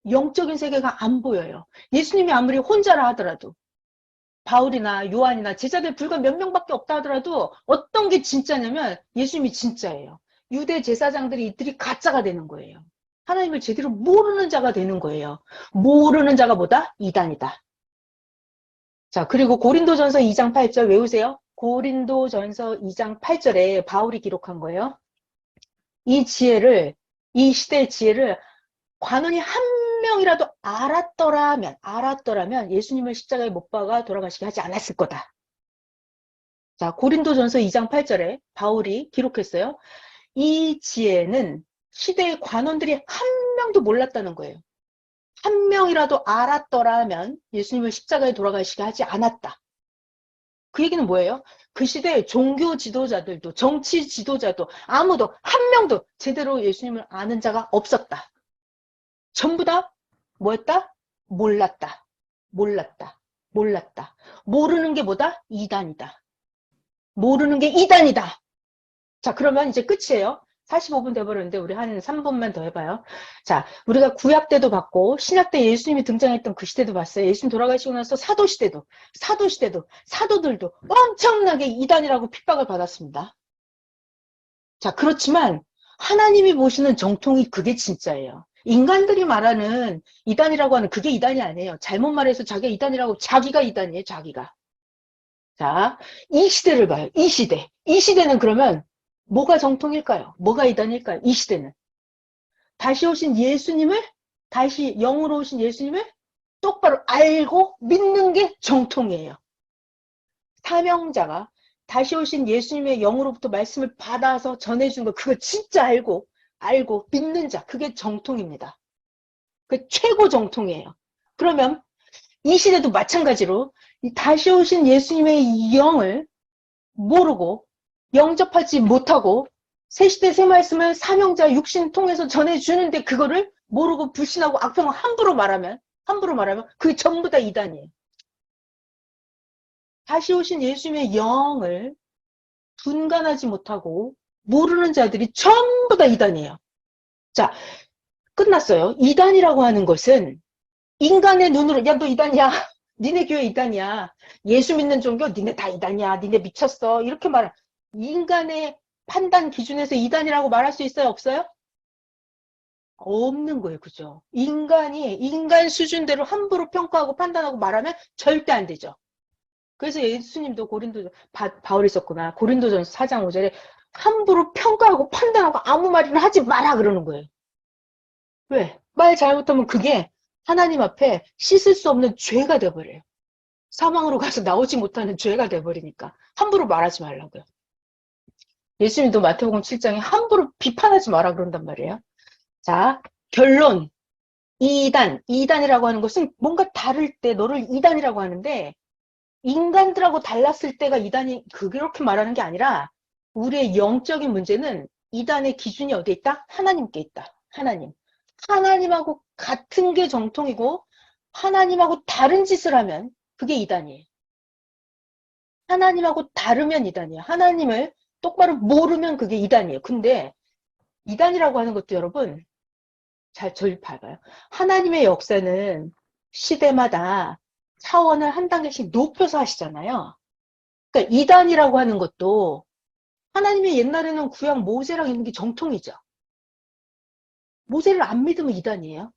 A: 영적인 세계가 안 보여요. 예수님이 아무리 혼자라 하더라도, 바울이나 요한이나 제자들 불과 몇 명밖에 없다 하더라도 어떤 게 진짜냐면 예수님이 진짜예요. 유대 제사장들이 이들이 가짜가 되는 거예요. 하나님을 제대로 모르는 자가 되는 거예요. 모르는 자가 뭐다? 이단이다. 자, 그리고 고린도전서 2장 8절 외우세요. 고린도전서 2장 8절에 바울이 기록한 거예요. 이 시대의 지혜를 관원이 한 명이라도 알았더라면 예수님을 십자가에 못 박아 돌아가시게 하지 않았을 거다. 자, 고린도전서 2장 8절에 바울이 기록했어요. 이 지혜는 시대의 관원들이 한 명도 몰랐다는 거예요. 한 명이라도 알았더라면 예수님을 십자가에 돌아가시게 하지 않았다. 그 얘기는 뭐예요? 그 시대의 종교 지도자들도 정치 지도자도 아무도 한 명도 제대로 예수님을 아는 자가 없었다. 전부 다 뭐였다? 몰랐다. 모르는 게 뭐다? 이단이다. 모르는 게 이단이다. 자, 그러면 이제 끝이에요. 45분 돼버렸는데 우리 한 3분만 더 해봐요. 자, 우리가 구약 때도 봤고 신약 때 예수님이 등장했던 그 시대도 봤어요. 예수님 돌아가시고 나서 사도들도 엄청나게 이단이라고 핍박을 받았습니다. 자, 그렇지만 하나님이 보시는 정통이 그게 진짜예요. 인간들이 말하는 이단이라고 하는 그게 이단이 아니에요. 잘못 말해서 자기가 이단이라고 자기가 이단이에요. 자기가. 자, 이 시대를 봐요. 이 시대. 이 시대는 그러면 뭐가 정통일까요? 뭐가 이단일까요? 이 시대는. 다시 오신 예수님을, 다시 영으로 오신 예수님을 똑바로 알고 믿는 게 정통이에요. 사명자가 다시 오신 예수님의 영으로부터 말씀을 받아서 전해준 거, 그거 진짜 알고 믿는 자, 그게 정통입니다. 그 최고 정통이에요. 그러면 이 시대도 마찬가지로 이 다시 오신 예수님의 영을 모르고 영접하지 못하고 새 시대 새 말씀을 사명자 육신 통해서 전해주는데 그거를 모르고 불신하고 악평을 함부로 말하면 그게 전부 다 이단이에요. 다시 오신 예수님의 영을 분간하지 못하고 모르는 자들이 전부 다 이단이에요. 자, 끝났어요. 이단이라고 하는 것은 인간의 눈으로 야, 너 이단이야. 니네 교회 이단이야. 예수 믿는 종교 니네 다 이단이야. 니네 미쳤어. 이렇게 말해. 인간의 판단 기준에서 이단이라고 말할 수 있어요? 없어요? 없는 거예요. 그죠? 인간이 인간 수준대로 함부로 평가하고 판단하고 말하면 절대 안 되죠. 그래서 예수님도 바울이 썼구나. 고린도전서 4장 5절에 함부로 평가하고 판단하고 아무 말이나 하지 마라 그러는 거예요. 왜? 말 잘못하면 그게 하나님 앞에 씻을 수 없는 죄가 돼버려요. 사망으로 가서 나오지 못하는 죄가 돼버리니까 함부로 말하지 말라고요. 예수님도 마태복음 7장에 함부로 비판하지 마라 그런단 말이에요. 자, 결론. 이단이라고 하는 것은 뭔가 다를 때 너를 이단이라고 하는데 인간들하고 달랐을 때가 이단이 그렇게 말하는 게 아니라 우리의 영적인 문제는 이단의 기준이 어디에 있다? 하나님께 있다. 하나님하고 같은 게 정통이고 하나님하고 다른 짓을 하면 그게 이단이에요. 하나님하고 다르면 이단이에요. 하나님을 똑바로 모르면 그게 이단이에요. 근데 이단이라고 하는 것도 여러분 저를 봐봐요. 하나님의 역사는 시대마다 차원을 한 단계씩 높여서 하시잖아요. 그러니까 이단이라고 하는 것도 하나님의 옛날에는 구약 모세랑 있는 게 정통이죠. 모세를 안 믿으면 이단이에요.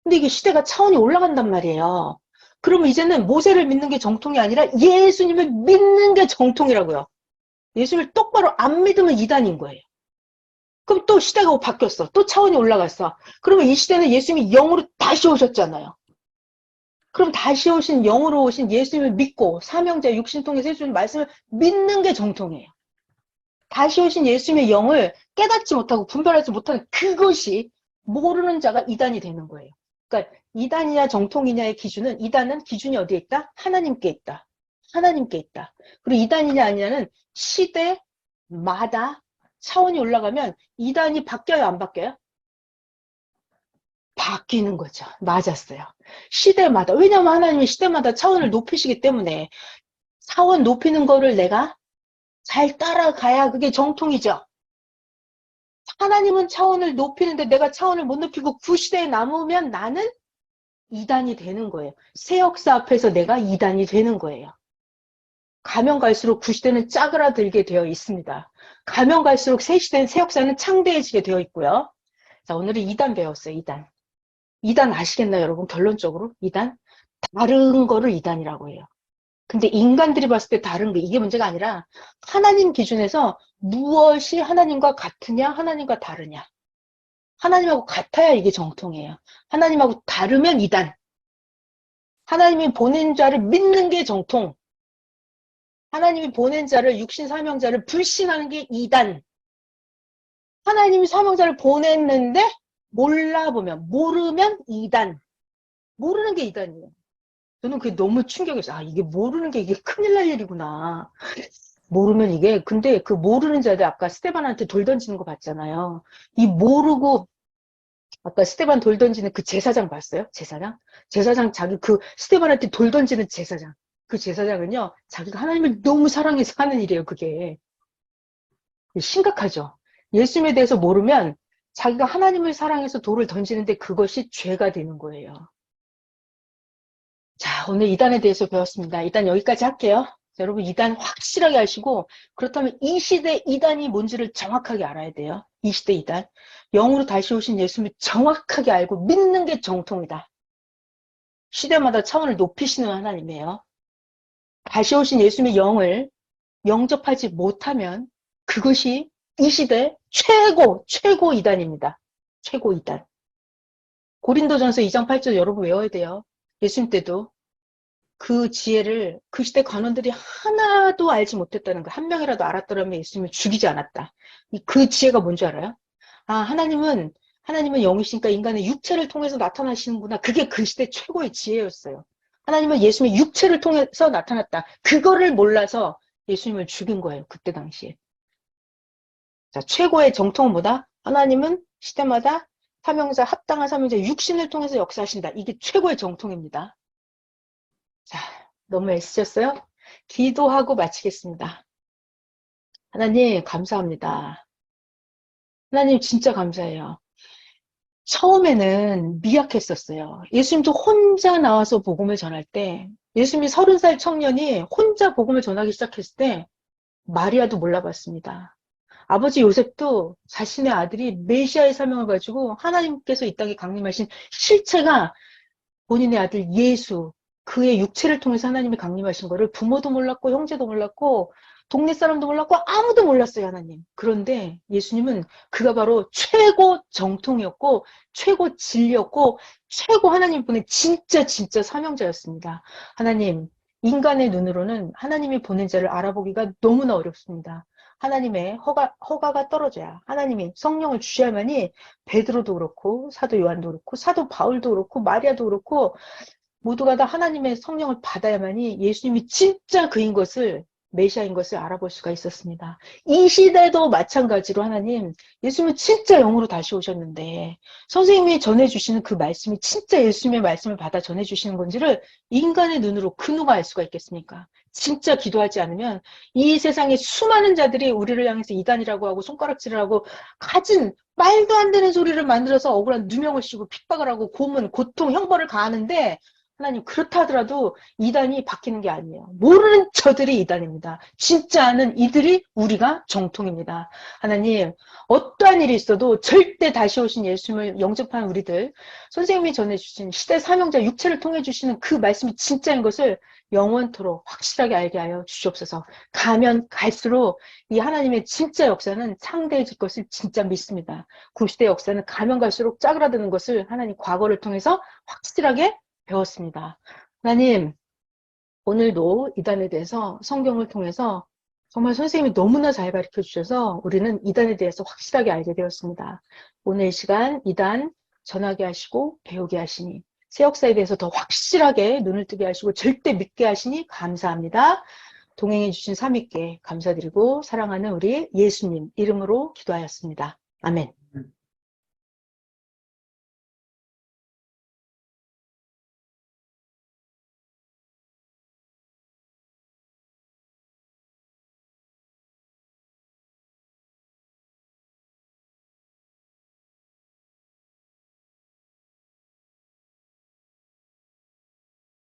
A: 근데 이게 시대가 차원이 올라간단 말이에요. 그러면 이제는 모세를 믿는 게 정통이 아니라 예수님을 믿는 게 정통이라고요. 예수님을 똑바로 안 믿으면 이단인 거예요. 그럼 또 시대가 바뀌었어. 또 차원이 올라갔어. 그러면 이 시대는 예수님이 영으로 다시 오셨잖아요. 그럼 다시 오신 영으로 오신 예수님을 믿고 사명자 육신 통해서 해주는 말씀을 믿는 게 정통이에요. 다시 오신 예수님의 영을 깨닫지 못하고 분별하지 못하는 그것이 모르는 자가 이단이 되는 거예요. 그러니까 이단이냐 정통이냐의 기준은 이단은 기준이 어디에 있다? 하나님께 있다. 하나님께 있다. 그리고 이단이냐 아니냐는 시대마다 차원이 올라가면 이단이 바뀌어요? 안 바뀌어요? 바뀌는 거죠. 맞았어요. 시대마다. 왜냐하면 하나님이 시대마다 차원을 높이시기 때문에 차원 높이는 거를 내가 잘 따라가야 그게 정통이죠. 하나님은 차원을 높이는데 내가 차원을 못 높이고 구시대에 남으면 나는 이단이 되는 거예요. 새 역사 앞에서 내가 이단이 되는 거예요. 가면 갈수록 구시대는 짜그라들게 되어 있습니다. 가면 갈수록 새 시대는 새 역사는 창대해지게 되어 있고요. 자, 오늘은 2단 배웠어요. 2단. 2단 아시겠나요, 여러분? 결론적으로 2단? 다른 거를 2단이라고 해요. 근데 인간들이 봤을 때 다른 게 이게 문제가 아니라 하나님 기준에서 무엇이 하나님과 같으냐, 하나님과 다르냐. 하나님하고 같아야 이게 정통이에요. 하나님하고 다르면 2단. 하나님이 보낸 자를 믿는 게 정통. 하나님이 보낸 자를 육신 사명자를 불신하는 게 2단. 하나님이 사명자를 보냈는데 몰라보면 모르면 2단. 모르는 게 2단이에요. 저는 그게 너무 충격이었어요. 아, 이게 모르는 게 이게 큰일 날 일이구나. 모르면 이게 근데 그 모르는 자들 아까 스테반한테 돌 던지는 거 봤잖아요. 이 모르고 아까 스테반 돌 던지는 그 제사장 봤어요? 제사장 자기 그 스테반한테 돌 던지는 제사장. 그 제사장은요, 자기가 하나님을 너무 사랑해서 하는 일이에요, 그게. 심각하죠. 예수님에 대해서 모르면 자기가 하나님을 사랑해서 돌을 던지는데 그것이 죄가 되는 거예요. 자, 오늘 2단에 대해서 배웠습니다. 일단 여기까지 할게요. 자, 여러분 이단 확실하게 아시고 그렇다면 이 시대 이단이 뭔지를 정확하게 알아야 돼요. 이 시대 이단. 영으로 다시 오신 예수님을 정확하게 알고 믿는 게 정통이다. 시대마다 차원을 높이시는 하나님이에요. 다시 오신 예수님의 영을 영접하지 못하면 그것이 이 시대 최고 이단입니다. 최고 이단. 고린도전서 2장 8절 여러분 외워야 돼요. 예수님 때도 그 지혜를 그 시대 관원들이 하나도 알지 못했다는 거. 한 명이라도 알았더라면 예수님을 죽이지 않았다. 그 지혜가 뭔지 알아요? 아, 하나님은 영이시니까 인간의 육체를 통해서 나타나시는구나. 그게 그 시대 최고의 지혜였어요. 하나님은 예수님의 육체를 통해서 나타났다. 그거를 몰라서 예수님을 죽인 거예요. 그때 당시에. 자, 최고의 정통은 뭐다? 하나님은 시대마다 합당한 사명자 육신을 통해서 역사하신다. 이게 최고의 정통입니다. 자, 너무 애쓰셨어요? 기도하고 마치겠습니다. 하나님 감사합니다. 하나님 진짜 감사해요. 처음에는 미약했었어요. 예수님도 혼자 나와서 복음을 전할 때, 예수님이 30살 청년이 혼자 복음을 전하기 시작했을 때 마리아도 몰라봤습니다. 아버지 요셉도 자신의 아들이 메시아의 사명을 가지고 하나님께서 이 땅에 강림하신 실체가 본인의 아들 예수, 그의 육체를 통해서 하나님이 강림하신 거를 부모도 몰랐고 형제도 몰랐고 동네 사람도 몰랐고 아무도 몰랐어요, 하나님. 그런데 예수님은 그가 바로 최고 정통이었고 최고 진리였고 최고 하나님 보낸 진짜 사명자였습니다. 하나님, 인간의 눈으로는 하나님이 보낸 자를 알아보기가 너무나 어렵습니다. 하나님의 허가가 떨어져야, 하나님이 성령을 주셔야만이 베드로도 그렇고 사도 요한도 그렇고 사도 바울도 그렇고 마리아도 그렇고 모두가 다 하나님의 성령을 받아야만이 예수님이 진짜 그인 것을, 메시아인 것을 알아볼 수가 있었습니다. 이 시대도 마찬가지로 하나님, 예수님은 진짜 영으로 다시 오셨는데 선생님이 전해주시는 그 말씀이 진짜 예수님의 말씀을 받아 전해주시는 건지를 인간의 눈으로 그 누가 알 수가 있겠습니까? 진짜 기도하지 않으면 이 세상에 수많은 자들이 우리를 향해서 이단이라고 하고 손가락질을 하고 가진 말도 안 되는 소리를 만들어서 억울한 누명을 씌우고 핍박을 하고 고문, 고통, 형벌을 가하는데 하나님, 그렇다 하더라도 이단이 바뀌는 게 아니에요. 모르는 저들이 이단입니다. 진짜 아는 이들이 우리가 정통입니다. 하나님, 어떠한 일이 있어도 절대 다시 오신 예수님을 영접한 우리들, 선생님이 전해주신 시대 사명자 육체를 통해 주시는 그 말씀이 진짜인 것을 영원토록 확실하게 알게 하여 주시옵소서. 가면 갈수록 이 하나님의 진짜 역사는 창대해질 것을 진짜 믿습니다. 구시대 역사는 가면 갈수록 짜그라드는 것을 하나님 과거를 통해서 확실하게 배웠습니다. 하나님, 오늘도 이단에 대해서 성경을 통해서 정말 선생님이 너무나 잘 가르쳐 주셔서 우리는 이단에 대해서 확실하게 알게 되었습니다. 오늘 이 시간 이단 전하게 하시고 배우게 하시니 새 역사에 대해서 더 확실하게 눈을 뜨게 하시고 절대 믿게 하시니 감사합니다. 동행해 주신 삼위께 감사드리고 사랑하는 우리 예수님 이름으로 기도하였습니다. 아멘.